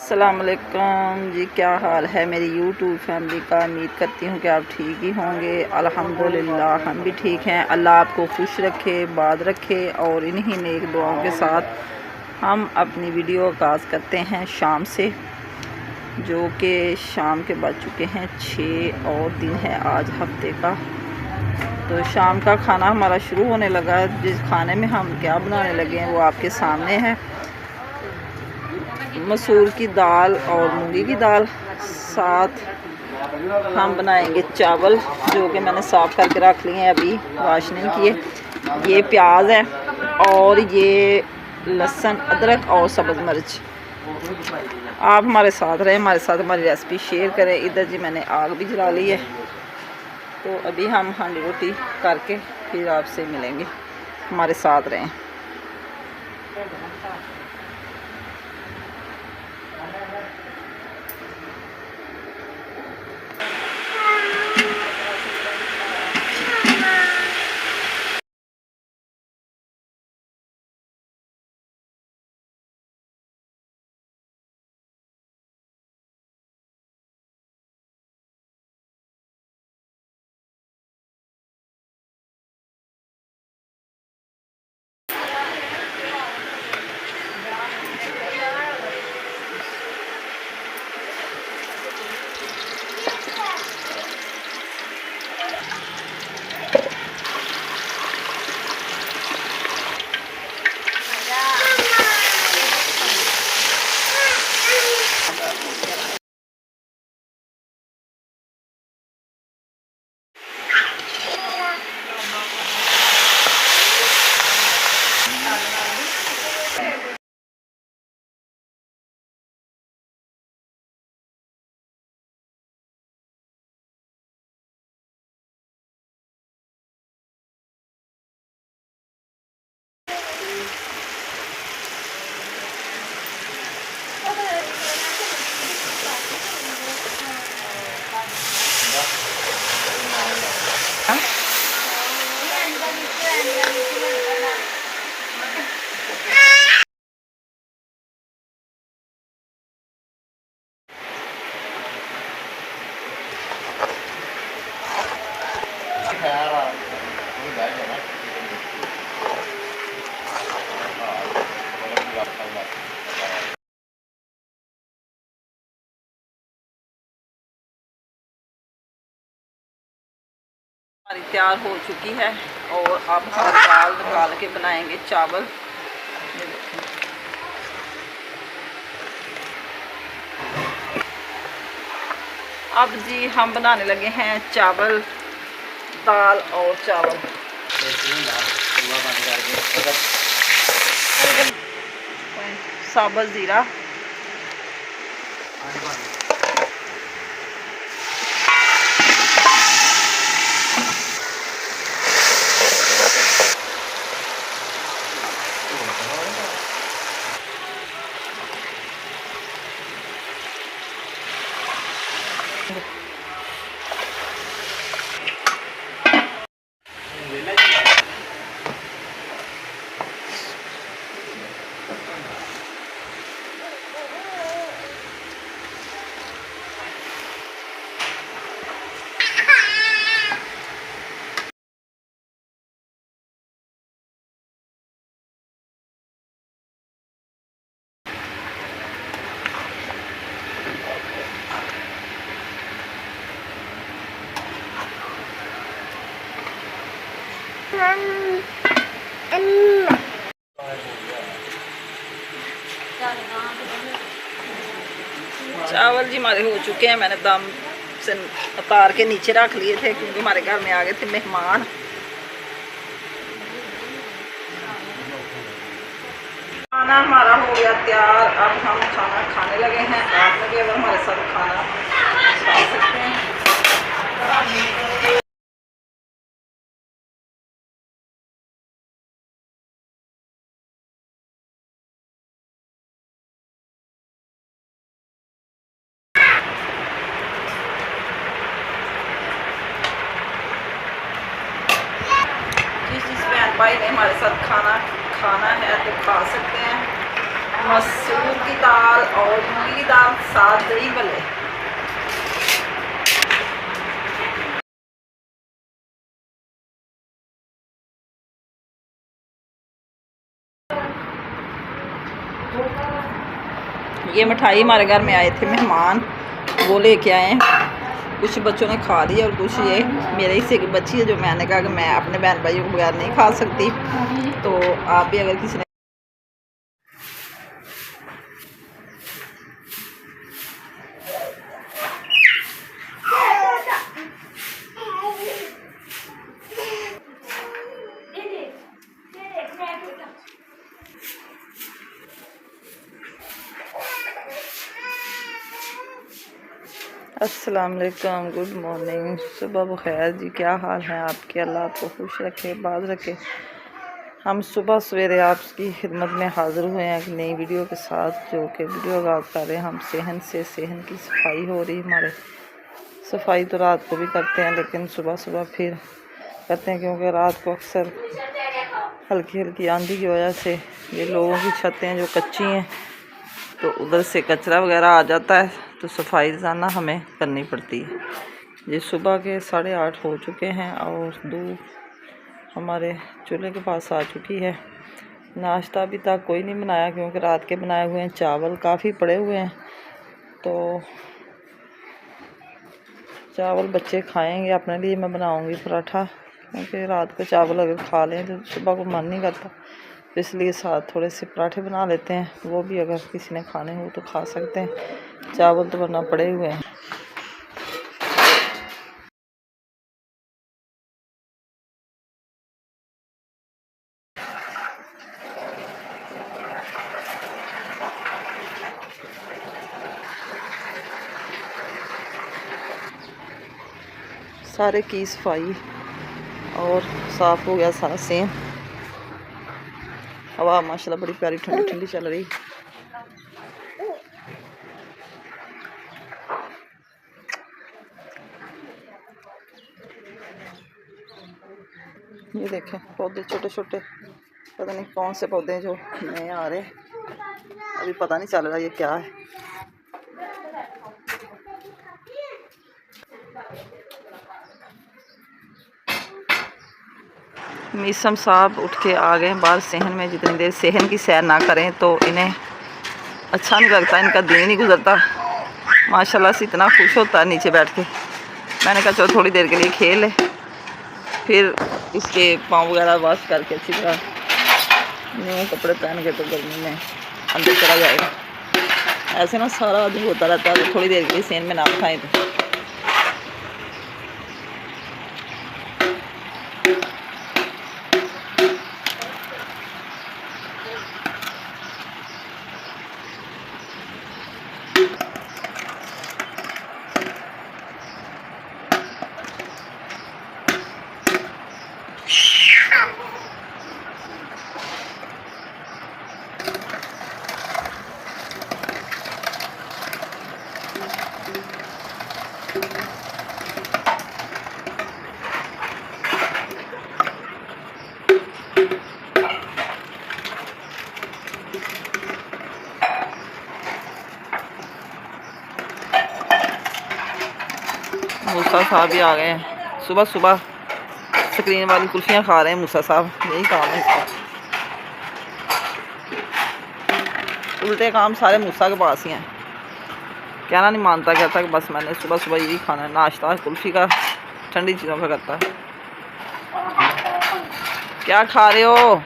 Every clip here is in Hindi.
अस्सलामुअलैकुम जी, क्या हाल है मेरी यूट्यूब फैमिली का। उम्मीद करती हूँ कि आप ठीक ही होंगे। अल्हम्दुलिल्लाह हम भी ठीक हैं। अल्लाह आपको खुश रखे, बाद रखे। और इन्हीं नेक दुआओं के साथ हम अपनी वीडियो आगाज़ करते हैं शाम से, जो कि शाम के बज चुके हैं 6 और दिन है आज हफ्ते का। तो शाम का खाना हमारा शुरू होने लगा है। जिस खाने में हम क्या बनाने लगे हैं वो आपके सामने है। मसूर की दाल और मूंगी की दाल, साथ हम बनाएंगे चावल जो कि मैंने साफ़ करके रख लिए हैं, अभी वाश नहीं किए। ये प्याज है और ये लहसुन, अदरक और सब्ज़ मिर्च। आप हमारे साथ रहें, हमारे साथ हमारी रेसिपी शेयर करें। इधर जी मैंने आग भी जला ली है। तो अभी हम हांडी रोटी करके फिर आपसे मिलेंगे। हमारे साथ रहें। हमारी तैयार हो चुकी है और अब हम दाल निकाल के बनाएंगे चावल। अब जी हम बनाने लगे हैं चावल, दाल और चावल। साबुत ज़ीरा, चावल जी हमारे हो चुके हैं। मैंने दम से उतार के नीचे रख लिए थे क्योंकि हमारे घर में आ गए थे मेहमान। खाना हमारा हो गया तैयार। अब हम खाना खाने लगे हैं। आप लोग अगर हमारे साथ खाना खा सकते हैं। जिस बहन भाई ने हमारे साथ खाना खाना है तो खा सकते हैं। मसूर की दाल और मूंगी की दाल, साथ दही भल्ले। ये मिठाई हमारे घर में आए थे मेहमान, वो लेके आए हैं। कुछ बच्चों ने खा ली और कुछ ये मेरे हिस्से की बच्ची है, जो मैंने कहा कि मैं अपने बहन भाइयों को बगैर नहीं खा सकती। तो आप भी अगर किसी ने अस्सलाम वालेकुम, गुड मॉर्निंग, सुबह बखैर जी। क्या हाल है आपके? अल्लाह आपको खुश रखे, बाज रखे। हम सुबह सवेरे आपकी खिदमत में हाज़िर हुए हैं एक नई वीडियो के साथ, जो कि वीडियो आगाज़ कर रहे हैं हम सेहन से। सेहन की सफाई हो रही हमारे। सफाई तो रात को भी करते हैं, लेकिन सुबह सुबह फिर करते हैं, क्योंकि रात को अक्सर हल्की हल्की आंधी की वजह से ये लोगों की छतें जो कच्ची हैं, तो उधर से कचरा वगैरह आ जाता है, तो सफाई रोज़ाना हमें करनी पड़ती है। ये सुबह के 8:30 हो चुके हैं और धूप हमारे चूल्हे के पास आ चुकी है। नाश्ता अभी तक कोई नहीं बनाया, क्योंकि रात के बनाए हुए हैं। चावल काफ़ी पड़े हुए हैं, तो चावल बच्चे खाएंगे। अपने लिए मैं बनाऊंगी पराठा, क्योंकि रात को चावल अगर खा लें तो सुबह को मन नहीं करता, तो इसलिए साथ थोड़े से पराठे बना लेते हैं। वो भी अगर किसी ने खाने हो तो खा सकते हैं। चावल तो वरना पड़े हुए हैं। सारे की सफाई और साफ़ हो गया सारा सेम। हवा माशाल्लाह बड़ी प्यारी ठंडी ठंडी चल रही। ये देखें पौधे छोटे छोटे, पता नहीं कौन से पौधे जो नए आ रहे, अभी पता नहीं चल रहा ये क्या है। मीसम साहब उठ के आ गए बाहर सेहन में। जितनी देर सेहन की सैर ना करें तो इन्हें अच्छा नहीं लगता, इनका दिन नहीं गुजरता। माशाल्लाह से इतना खुश होता है नीचे बैठ के। मैंने कहा चलो थोड़ी देर के लिए खेल ले, फिर इसके पाँव वगैरह वॉश करके अच्छी तरह न्यू कपड़े पहन के तो गर्मी में अंदर चला जाएगा। ऐसे ना सारा दिन होता रहता है, तो थोड़ी देर के लिए सेहन में ना खाएँ तो। मूसा साहब भी आ गए हैं। सुबह सुबह स्क्रीन वाली कुल्फियाँ खा रहे हैं मूसा साहब, यही काम है इसका। उल्टे काम सारे मूसा के पास ही हैं। कहना नहीं मानता, कहता कि बस मैंने सुबह सुबह यही खाना है। नाश्ता कुल्फ़ी का, ठंडी चीज़ों का करता है। क्या खा रहे हो?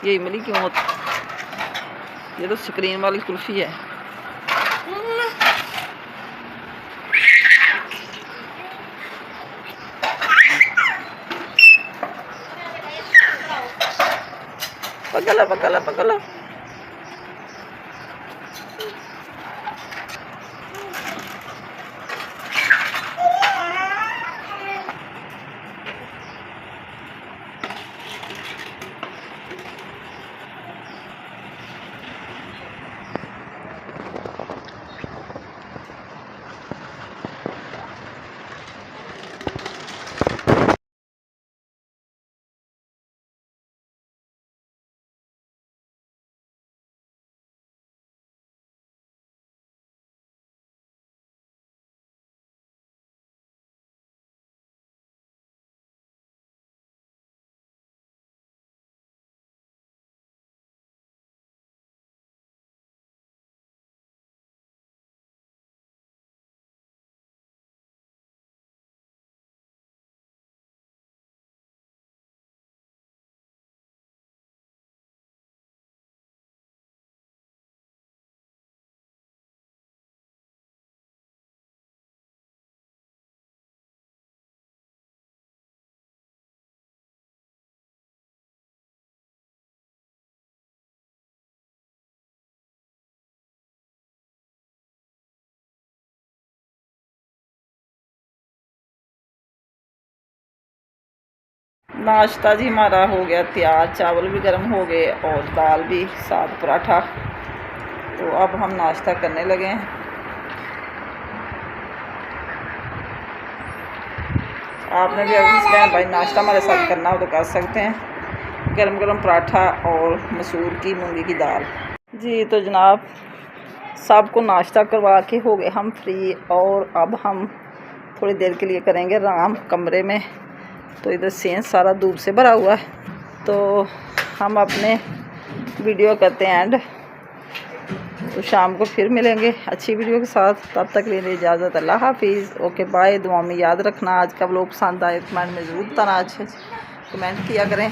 ये इमली क्यों होती? ये तो स्क्रीन वाली कुल्फ़ी है। पकड़ा पकड़ा पकड़ा। नाश्ता जी हमारा हो गया तैयार, चावल भी गर्म हो गए और दाल भी, साथ पराठा। तो अब हम नाश्ता करने लगे हैं। आपने भी अगर किसी बहन भाई नाश्ता हमारे साथ करना हो तो कर सकते हैं। गरम गरम पराठा और मसूर की मूंगी की दाल जी। तो जनाब सबको नाश्ता करवा के हो गए हम फ्री, और अब हम थोड़ी देर के लिए करेंगे आराम कमरे में। तो इधर सेंस सारा धूप से भरा हुआ है, तो हम अपने वीडियो करते हैं एंड। तो शाम को फिर मिलेंगे अच्छी वीडियो के साथ, तब तक लेने इजाज़त। अल्लाह हाफिज़, ओके बाय। दुआ में याद रखना। आज का व्लॉग पसंद आए कमेंट में ज़रूर बताना, अच्छे कमेंट किया करें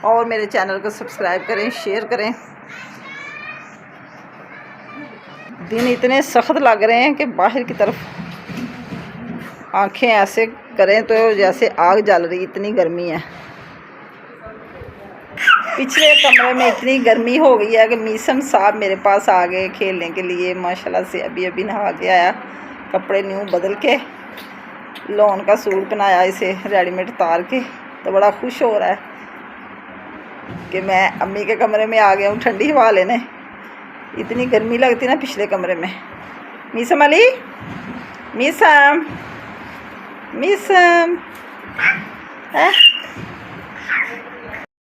और मेरे चैनल को सब्सक्राइब करें, शेयर करें। दिन इतने सख्त लग रहे हैं कि बाहर की तरफ आंखें ऐसे करें तो जैसे आग जल रही, इतनी गर्मी है। पिछले कमरे में इतनी गर्मी हो गई है कि मीसम साहब मेरे पास आ गए खेलने के लिए माशाल्लाह से। अभी अभी नहा के आया, कपड़े न्यू बदल के, लॉन का सूट बनाया इसे रेडीमेड तार के। तो बड़ा खुश हो रहा है कि मैं अम्मी के कमरे में आ गया हूँ ठंडी हवा लेने। इतनी गर्मी लगती ना पिछले कमरे में। मीसम अली, मीसम, मीसम है